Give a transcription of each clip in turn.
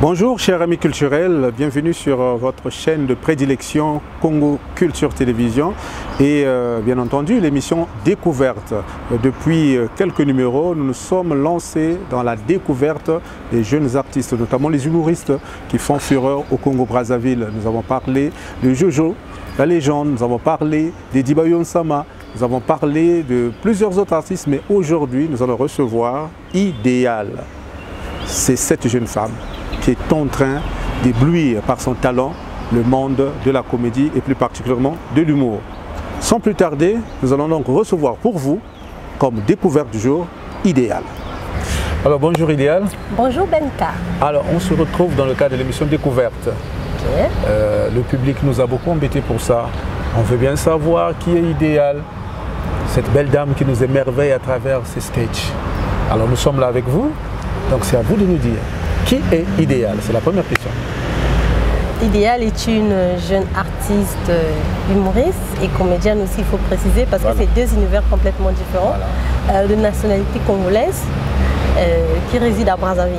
Bonjour chers amis culturels, bienvenue sur votre chaîne de prédilection Congo Culture Télévision et bien entendu l'émission Découverte. Depuis quelques numéros, nous nous sommes lancés dans la découverte des jeunes artistes, notamment les humoristes qui font fureur au Congo-Brazzaville. Nous avons parlé de Jojo, la légende, nous avons parlé d'Edi Bayonsama, nous avons parlé de plusieurs autres artistes, mais aujourd'hui nous allons recevoir Idéal. C'est cette jeune femme qui est en train d'éblouir par son talent le monde de la comédie et plus particulièrement de l'humour. Sans plus tarder, nous allons donc recevoir pour vous, comme découverte du jour, Idéal. Alors bonjour Idéal. Bonjour Benka. Alors on se retrouve dans le cadre de l'émission Découverte. Okay. Le public nous a beaucoup embêtés pour ça. On veut bien savoir qui est Idéal, cette belle dame qui nous émerveille à travers ses sketchs. Alors nous sommes là avec vous, donc c'est à vous de nous dire. Qui est Idéal? C'est la première question. Idéal est une jeune artiste humoriste et comédienne aussi, il faut préciser, parce que c'est deux univers complètement différents, de nationalité congolaise, qui réside à Brazzaville.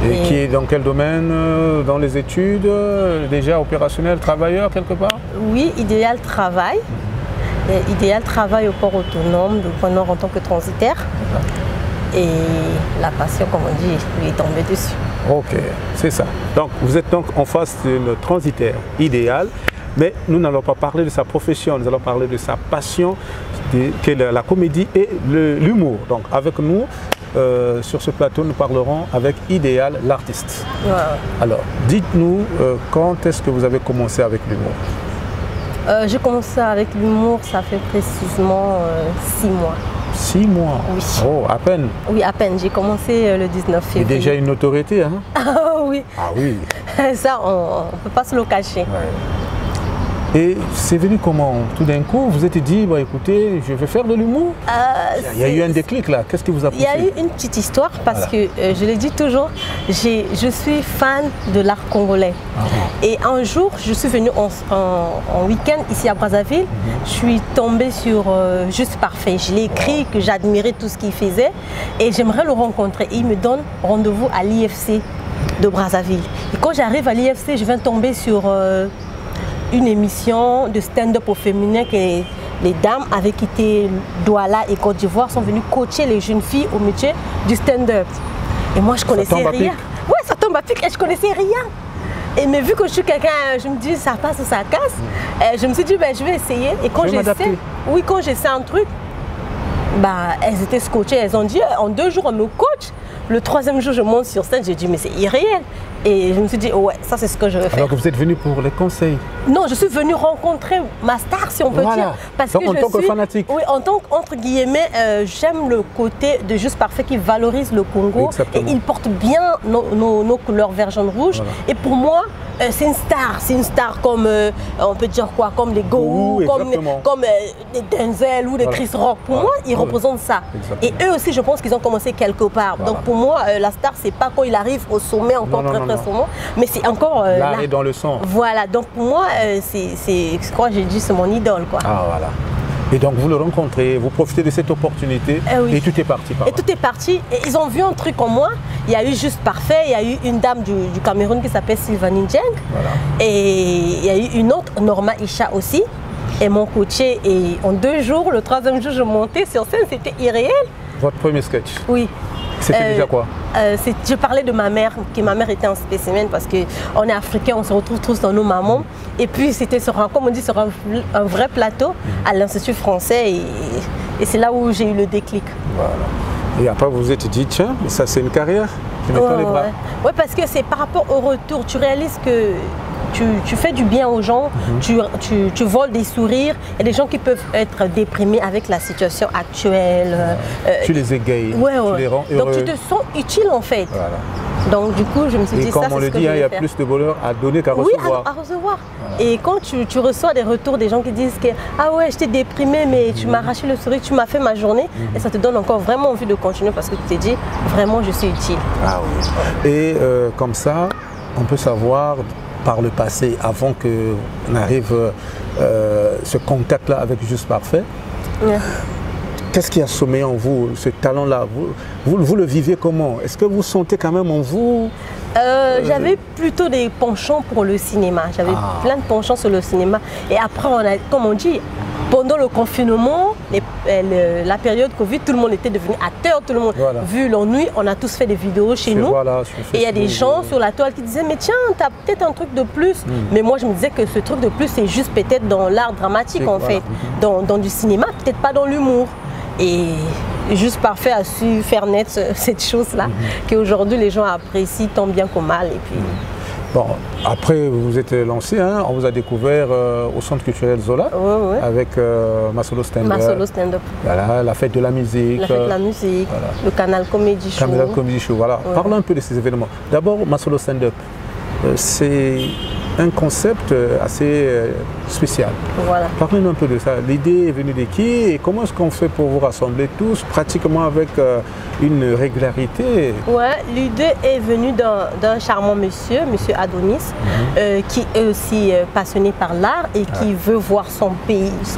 Et qui est dans quel domaine? Dans les études, déjà opérationnel, travailleur quelque part? Oui, Idéal travaille. Idéal travaille au port autonome de Pointe-Noire en tant que transitaire. Et la passion, comme on dit, lui est tombée dessus. Ok, c'est ça. Donc, vous êtes donc en face d'une transitaire Idéal, mais nous n'allons pas parler de sa profession, nous allons parler de sa passion, qui est la comédie et l'humour. Donc, avec nous, sur ce plateau, nous parlerons avec Idéal, l'artiste. Ouais. Alors, dites-nous, quand est-ce que vous avez commencé avec l'humour? J'ai commencé avec l'humour, ça fait précisément 6 mois. 6 mois? Oui. Oh, à peine? Oui, à peine. J'ai commencé le 19 février. Et déjà une notoriété, hein? Ah oui. Ah oui. Ça, on ne peut pas se le cacher. Ouais. Et c'est venu comment? Tout d'un coup, vous êtes dit, bah, écoutez, je vais faire de l'humour? Il y a eu un déclic là. Qu'est-ce qui vous a poussé? Il y a eu une petite histoire parce que, je l'ai dit toujours, je suis fan de l'art congolais. Et un jour, je suis venue en week-end ici à Brazzaville. Je suis tombée sur Juste Parfait. Je l'ai écrit, que j'admirais tout ce qu'il faisait et j'aimerais le rencontrer. Et il me donne rendez-vous à l'IFC de Brazzaville. Et quand j'arrive à l'IFC, je viens tomber sur une émission de stand-up au féminin que les dames avaient quitté Douala et Côte d'Ivoire sont venues coacher les jeunes filles au métier du stand-up. Et moi, je connaissais rien. Ouais, ça tombe à pic et je connaissais rien. Et mais vu que je suis quelqu'un, je me dis ça passe ou ça casse, je me suis dit ben, je vais essayer. Et quand j'essaie un truc, bah, elles étaient scotchées, elles ont dit en 2 jours on me coach. Le 3e jour je monte sur scène, j'ai dit mais c'est irréel. Et je me suis dit ouais, ça c'est ce que je vais faire. Alors que vous êtes venu pour les conseils? Non, je suis venue rencontrer ma star si on peut dire. Parce donc, que en tant que fanatique? Oui, en tant qu'entre guillemets, j'aime le côté de Juste Parfait qui valorise le Congo. Exactement. Et il porte bien nos couleurs vert, jaune, rouge. Voilà. Et pour moi, c'est une star comme, on peut dire quoi, comme les Go, comme les Denzel ou les Chris Rock. Pour moi, ils représentent ça. Exactement. Et eux aussi, je pense qu'ils ont commencé quelque part. Donc pour moi, la star, c'est pas quand il arrive au sommet, encore très sommet, mais c'est encore là. Est dans le sang. Voilà, donc pour moi, je crois que j'ai dit, c'est mon idole, quoi. Ah voilà. Et donc vous le rencontrez, vous profitez de cette opportunité et tout est parti. Et tout est parti. Et ils ont vu un truc en moi. Il y a eu Juste Parfait, il y a eu une dame du Cameroun qui s'appelle Sylvanie Dieng. Voilà. Et il y a eu une autre, Norma Isha aussi. Et mon coaché, et en 2 jours, le 3e jour, je montais sur scène, c'était irréel. Votre premier sketch? Oui. C'était déjà quoi? Je parlais de ma mère, que ma mère était un spécimen parce qu'on est africain, on se retrouve tous dans nos mamans. Et puis c'était sur comme on dit, sur un vrai plateau à l'Institut français et c'est là où j'ai eu le déclic. Voilà. Et après vous vous êtes dit, tiens, mais ça c'est une carrière, je mets dans les bras. Ouais, parce que c'est par rapport au retour, tu réalises que tu fais du bien aux gens, tu voles des sourires. Il y a des gens qui peuvent être déprimés avec la situation actuelle. Tu les égayes, tu les rends heureux. Donc tu te sens utile en fait. Voilà. Donc du coup, je me suis dit, ça c'est ce que je vais faire. Et comme on le dit, il y a plus de bonheur à donner qu'à recevoir. Oui, à recevoir. Voilà. Et quand tu reçois des retours des gens qui disent que ah ouais, j'étais déprimée, mais tu m'as arraché le sourire, tu m'as fait ma journée, et ça te donne encore vraiment envie de continuer parce que tu t'es dit, vraiment, je suis utile. Ah oui. Et comme ça, on peut savoir par le passé, avant qu'on arrive ce contact-là avec Juste Parfait, Qu'est-ce qui a sommeillé en vous, ce talent-là? Vous le vivez comment? Est-ce que vous sentez quand même en vous? J'avais plutôt des penchants pour le cinéma. J'avais plein de penchants sur le cinéma. Et après, comme on dit, pendant le confinement, la période Covid, tout le monde était devenu acteur, tout le monde, vu l'ennui, on a tous fait des vidéos chez nous. Et il y a des gens sur la toile qui disaient, mais tiens, tu as peut-être un truc de plus. Mais moi, je me disais que ce truc de plus, c'est juste peut-être dans l'art dramatique, en fait, dans du cinéma, peut-être pas dans l'humour. Et Juste Parfait a su faire naître cette chose-là, qu'aujourd'hui les gens apprécient tant bien qu'au mal. Et puis... Bon, après vous vous êtes lancé, hein, on vous a découvert au Centre culturel Zola, avec Masolo Stand-up. Masolo Stand-up. Voilà, la fête de la musique. La fête de la musique, le Canal Comedy Show. Canal Comedy Show, voilà. Parlons un peu de ces événements. D'abord, Masolo Stand-up, c'est un concept assez spécial. Voilà. Parlez-nous un peu de ça. L'idée est venue de qui et comment est-ce qu'on fait pour vous rassembler tous pratiquement avec une régularité? Ouais, l'idée est venue d'un charmant monsieur Adonis, qui est aussi passionné par l'art et qui veut voir son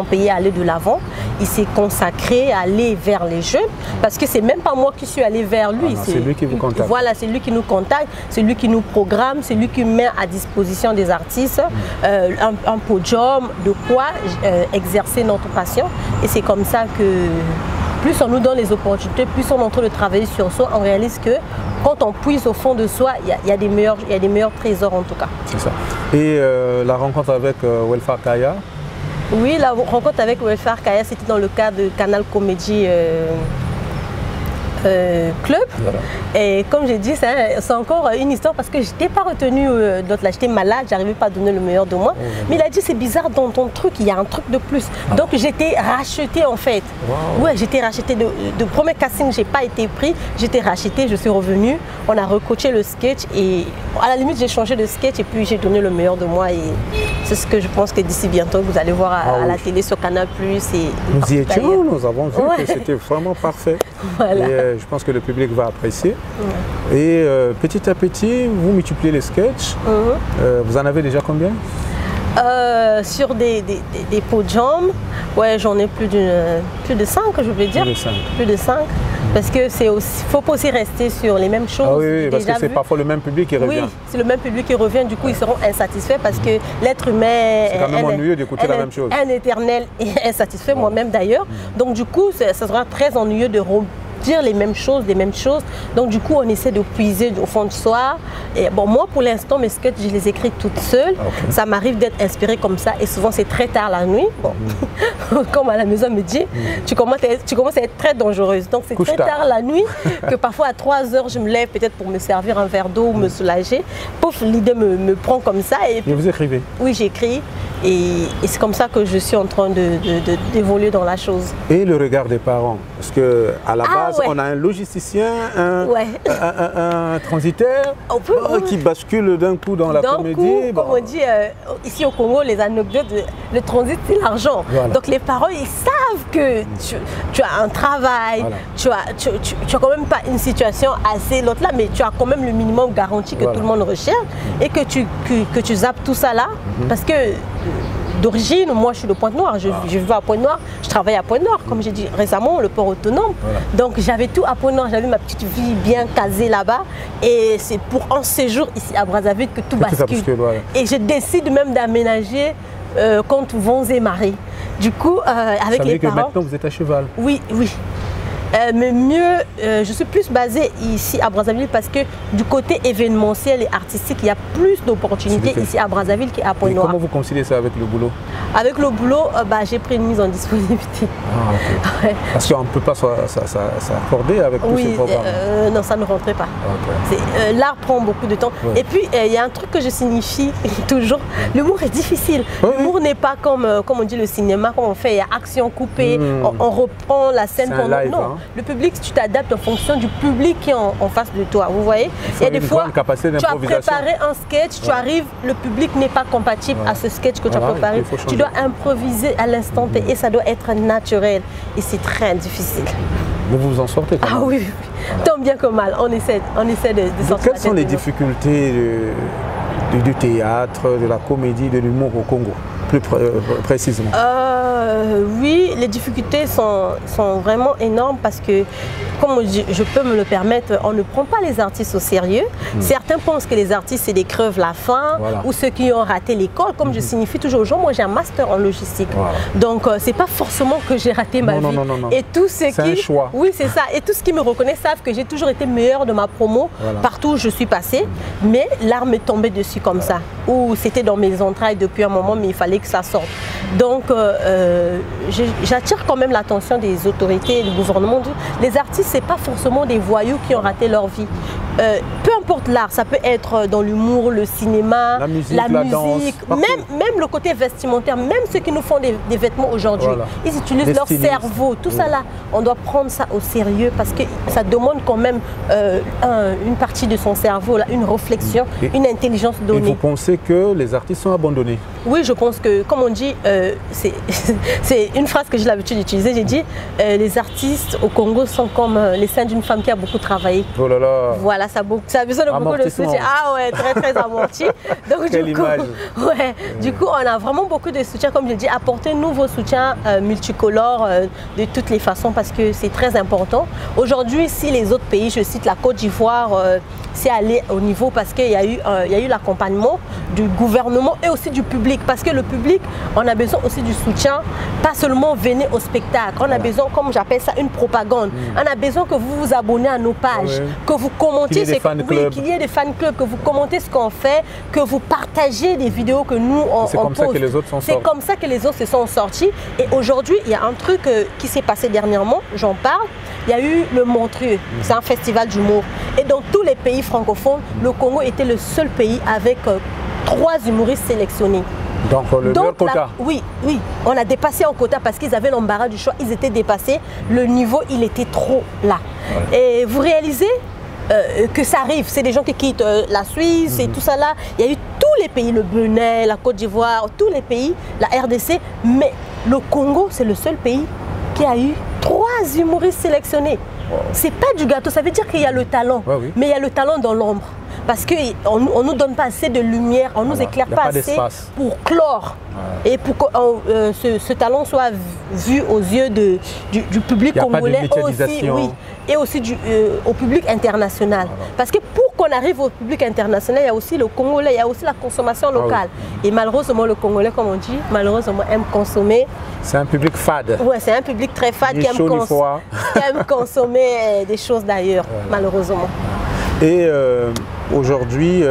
pays aller de l'avant. Il s'est consacré à aller vers les jeunes parce que c'est même pas moi qui suis allée vers lui. C'est lui qui vous contacte. Voilà, c'est lui qui nous contacte, c'est lui qui nous programme, c'est lui qui met à disposition des artistes un podium, de quoi exercer notre passion. Et c'est comme ça que plus on nous donne les opportunités, plus on est en train de travailler sur soi, on réalise que quand on puise au fond de soi, il y a des meilleurs trésors en tout cas. C'est ça. Et la rencontre avec Welfare Kaya? Oui, la rencontre avec Welfare Kaya, c'était dans le cadre de Canal Comedy Club. Voilà. Et comme j'ai dit, c'est encore une histoire parce que je n'étais pas retenue d'autre là, j'étais malade, j'arrivais pas à donner le meilleur de moi. Mais il a dit, c'est bizarre, dans ton truc, il y a un truc de plus. Donc j'étais rachetée en fait. Ouais, j'étais rachetée. De premier casting, j'ai pas été pris, j'étais rachetée, je suis revenue. On a recoaché le sketch et à la limite, j'ai changé de sketch et puis j'ai donné le meilleur de moi. Et c'est ce que je pense que d'ici bientôt, vous allez voir à la télé sur Canal+. Nous y étions, nous avons vu que c'était vraiment parfait. Voilà. Et je pense que le public va apprécier. Et petit à petit, vous multipliez les sketchs. Vous en avez déjà combien? Sur des podiums, ouais, j'en ai plus de 5, je veux dire. Plus de 5. Parce que faut pas aussi rester sur les mêmes choses. Ah oui, parce que c'est parfois le même public qui revient. Oui, c'est le même public qui revient, du coup ils seront insatisfaits parce que l'être humain c'est quand même ennuyeux d'écouter la même chose. Un éternel et insatisfait, moi-même d'ailleurs. Donc du coup, ça sera très ennuyeux de dire les mêmes choses. Donc du coup, on essaie de puiser au fond de soi. Et bon, moi, pour l'instant, mes sketchs, je les écris toutes seules. Ça m'arrive d'être inspirée comme ça. Et souvent, c'est très tard la nuit. Bon, comme à la maison me dit, tu commences à être très dangereuse. Donc c'est très tard la nuit que parfois à 3 h, je me lève peut-être pour me servir un verre d'eau ou me soulager. Pouf, l'idée me prend comme ça. Et puis, vous écrivez? Oui, j'écris. Et c'est comme ça que je suis en train d'évoluer dans la chose. Et le regard des parents? Parce qu'à la base, on a un logisticien, un transitaire qui bascule d'un coup dans la comédie. Comme on dit ici au Congo, les anecdotes, le transit c'est l'argent. Voilà. Donc les parents, ils savent que tu as un travail, tu as quand même pas une situation assez l'autre là, mais tu as quand même le minimum garanti que tout le monde recherche et que tu zappes tout ça là. Parce que d'origine, moi je suis de Pointe-Noire, je vis à Pointe-Noire, je travaille à Pointe-Noire, comme j'ai dit récemment, le port autonome. Donc j'avais tout à Pointe-Noire, j'avais ma petite vie bien casée là-bas. Et c'est pour un séjour ici à Brazzaville que tout bascule. Et je décide même d'aménager contre vents et marées. Du coup, avec les parents... que maintenant vous êtes à cheval? Oui, oui. Mais mieux, je suis plus basée ici à Brazzaville parce que du côté événementiel et artistique, il y a plus d'opportunités ici à Brazzaville qu'à Pointe-Noire. Comment vous conciliez ça avec le boulot? Avec le boulot, j'ai pris une mise en disponibilité. Parce qu'on ne peut pas s'accorder avec tous ces programmes. Non, ça ne rentrait pas. L'art prend beaucoup de temps. Et puis, il y a un truc que je signifie toujours, l'humour est difficile. L'humour n'est pas comme on dit le cinéma, comme on fait, il y a action coupée, on reprend la scène pendant... Non. Le public, tu t'adaptes en fonction du public qui est en face de toi. Vous voyez, il y a des fois, tu as préparé un sketch, tu arrives, le public n'est pas compatible à ce sketch que tu as préparé. Tu dois improviser à l'instant T et ça doit être naturel. Et c'est très difficile. Mais vous vous en sortez quand même. Ah oui, tant bien que mal. On essaie de sortir. Quelles sont les difficultés du théâtre, de la comédie, de l'humour au Congo? plus précisément? Oui, les difficultés sont vraiment énormes parce que, comme je peux me le permettre, on ne prend pas les artistes au sérieux. Certains pensent que les artistes, c'est des creves la faim, ou ceux qui ont raté l'école. Comme je signifie toujours aux gens, moi j'ai un master en logistique. Donc, c'est pas forcément que j'ai raté ma vie. Non. Et tous ceux qui... un choix. Oui, c'est ça. Et tous ceux qui me reconnaissent savent que j'ai toujours été meilleure de ma promo partout où je suis passée. Mais l'art m'est tombé dessus comme ça. Ou c'était dans mes entrailles depuis un moment, mais il fallait que ça sorte. Donc, j'attire quand même l'attention des autorités et du gouvernement. Les artistes, c'est pas forcément des voyous qui ont raté leur vie. Peu importe l'art, ça peut être dans l'humour, le cinéma, la musique, même le côté vestimentaire, même ceux qui nous font des vêtements aujourd'hui. Ils utilisent leur cerveau, tout ça là. On doit prendre ça au sérieux parce que ça demande quand même une partie de son cerveau, là, une réflexion, une intelligence donnée. Et vous pensez que les artistes sont abandonnés? Oui, je pense que, comme on dit, c'est une phrase que j'ai l'habitude d'utiliser. J'ai dit, les artistes au Congo sont comme les seins d'une femme qui a beaucoup travaillé. Oh là là. Voilà, ça a besoin de beaucoup de soutien. Ah ouais, très amorti. Donc du coup, on a vraiment beaucoup de soutien. Comme je dis, apportez-nous vos soutiens multicolores de toutes les façons parce que c'est très important. Aujourd'hui, si les autres pays, je cite la Côte d'Ivoire, c'est allé au niveau parce qu'il y a eu l'accompagnement du gouvernement et aussi du public. Parce que le public, on a besoin aussi du soutien, pas seulement venez au spectacle. On a besoin, comme j'appelle ça, une propagande. On a besoin que vous vous abonnez à nos pages, que vous commentez, qu'il y ait des fan clubs, que vous commentez ce qu'on fait, que vous partagez des vidéos que nous on C'est comme ça que les autres sont sortis. C'est comme ça que les autres se sont sortis. Et aujourd'hui, il y a un truc qui s'est passé dernièrement, j'en parle. Il y a eu le Montreux, c'est un festival d'humour. Et dans tous les pays francophones, le Congo était le seul pays avec 3 humoristes sélectionnés. Donc le quota. Oui, on a dépassé en quota parce qu'ils avaient l'embarras du choix, ils étaient dépassés, le niveau il était trop là. Et vous réalisez que ça arrive, c'est des gens qui quittent la Suisse et tout ça là, il y a eu tous les pays, le Bénin, la Côte d'Ivoire, tous les pays, la RDC, mais le Congo c'est le seul pays qui a eu 3 humoristes sélectionnés. C'est pas du gâteau, ça veut dire qu'il y a le talent, mais il y a le talent dans l'ombre. Parce qu'on ne nous donne pas assez de lumière, on ne nous éclaire pas assez pour clore. Et pour que ce talent soit vu aux yeux du public congolais aussi, et aussi au public international. Parce que pour qu'on arrive au public international, il y a aussi le Congolais, il y a aussi la consommation locale. Et malheureusement, le Congolais, comme on dit, malheureusement aime consommer. C'est un public fade. Oui, c'est un public très fade qui aime consommer des choses d'ailleurs, malheureusement. Et aujourd'hui,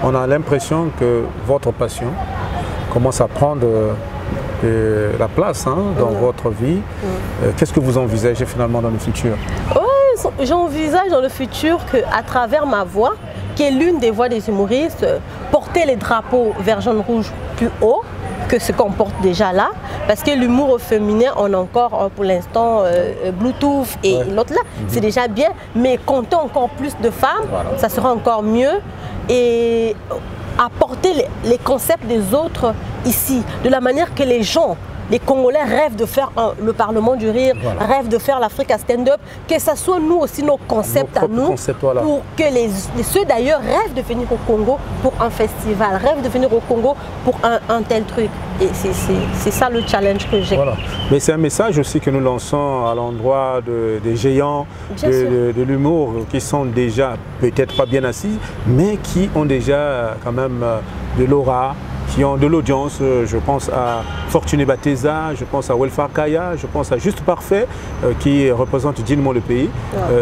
on a l'impression que votre passion commence à prendre la place dans votre vie. Qu'est-ce que vous envisagez finalement dans le futur? J'envisage dans le futur qu'à travers ma voix, qui est l'une des voix des humoristes, porter les drapeaux vert, jaune, rouge plus haut que ce qu'on porte déjà là, parce que l'humour au féminin, on a encore pour l'instant Bluetooth et l'autre là, c'est déjà bien, mais compter encore plus de femmes, ça sera encore mieux, et apporter les concepts des autres ici, de la manière que les gens, les Congolais rêvent de faire le Parlement du Rire, rêvent de faire l'Afrique à stand-up, que ce soit nous aussi nos concepts à nous, pour que ceux d'ailleurs rêvent de venir au Congo pour un festival, rêvent de venir au Congo pour un tel truc. Et c'est ça le challenge que j'ai. Mais c'est un message aussi que nous lançons à l'endroit des géants de l'humour qui sont déjà peut-être pas bien assis, mais qui ont déjà quand même de l'aura, qui ont de l'audience. Je pense à Fortuné Bateza, je pense à Welfare Kaya, je pense à Juste Parfait qui représente dignement le pays.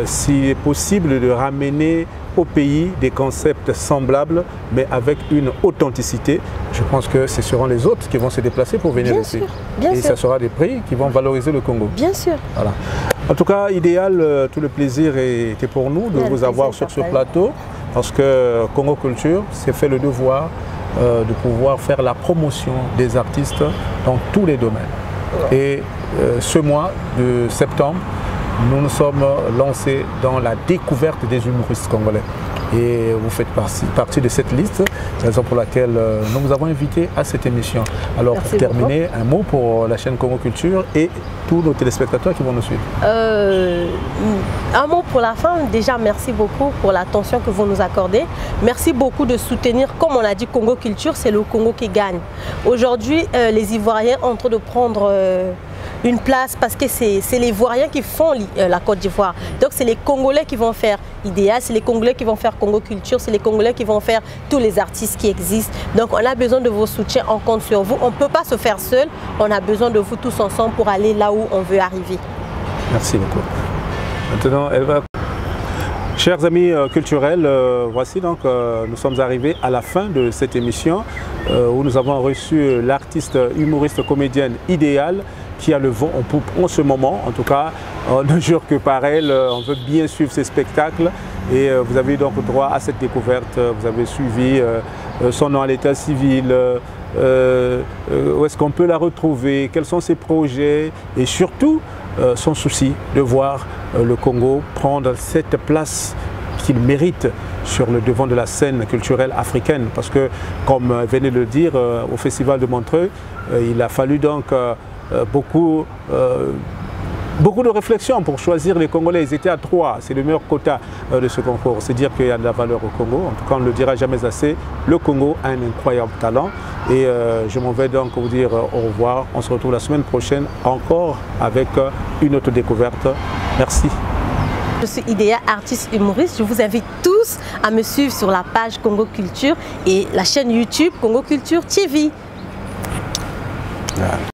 S'il est possible de ramener au pays des concepts semblables mais avec une authenticité, je pense que ce seront les autres qui vont se déplacer pour venir ici. Et ça sera des prix qui vont valoriser le Congo. Bien sûr. Voilà. En tout cas, idéal, tout le plaisir était pour nous de vous avoir sur ce plateau parce que Congo Culture s'est fait le devoir de pouvoir faire la promotion des artistes dans tous les domaines. Et ce mois de septembre, nous nous sommes lancés dans la découverte des humoristes congolais. et vous faites partie de cette liste, raison pour laquelle nous vous avons invité à cette émission. Alors pour terminer, un mot pour la chaîne Congo Culture et tous nos téléspectateurs qui vont nous suivre. Un mot pour la fin, déjà merci beaucoup pour l'attention que vous nous accordez. Merci beaucoup de soutenir, comme on a dit, Congo Culture, c'est le Congo qui gagne. Aujourd'hui, les Ivoiriens sont en train de prendre une place parce que c'est les Ivoiriens qui font la Côte d'Ivoire. Donc c'est les Congolais qui vont faire Idéal, c'est les Congolais qui vont faire Congo Culture, c'est les Congolais qui vont faire tous les artistes qui existent. Donc on a besoin de vos soutiens, on compte sur vous. On ne peut pas se faire seul, on a besoin de vous tous ensemble pour aller là où on veut arriver. Merci beaucoup. Maintenant, Elva. Chers amis culturels, voici donc, nous sommes arrivés à la fin de cette émission où nous avons reçu l'artiste humoriste comédienne Idéal qui a le vent en poupe en ce moment. En tout cas, on ne jure que par elle, on veut bien suivre ses spectacles et vous avez donc droit à cette découverte. Vous avez suivi son nom à l'état civil, où est-ce qu'on peut la retrouver, quels sont ses projets et surtout son souci de voir le Congo prendre cette place qu'il mérite sur le devant de la scène culturelle africaine. Parce que, comme venait de le dire, au Festival de Montreux, il a fallu donc beaucoup de réflexion pour choisir les Congolais. Ils étaient à 3, c'est le meilleur quota de ce concours. C'est dire qu'il y a de la valeur au Congo. En tout cas, on ne le dira jamais assez. Le Congo a un incroyable talent. Et je m'en vais donc vous dire au revoir. On se retrouve la semaine prochaine encore avec une autre découverte. Merci. Je suis Idéal, artiste humoriste. Je vous invite tous à me suivre sur la page Congo Culture et la chaîne YouTube Congo Culture TV. Voilà.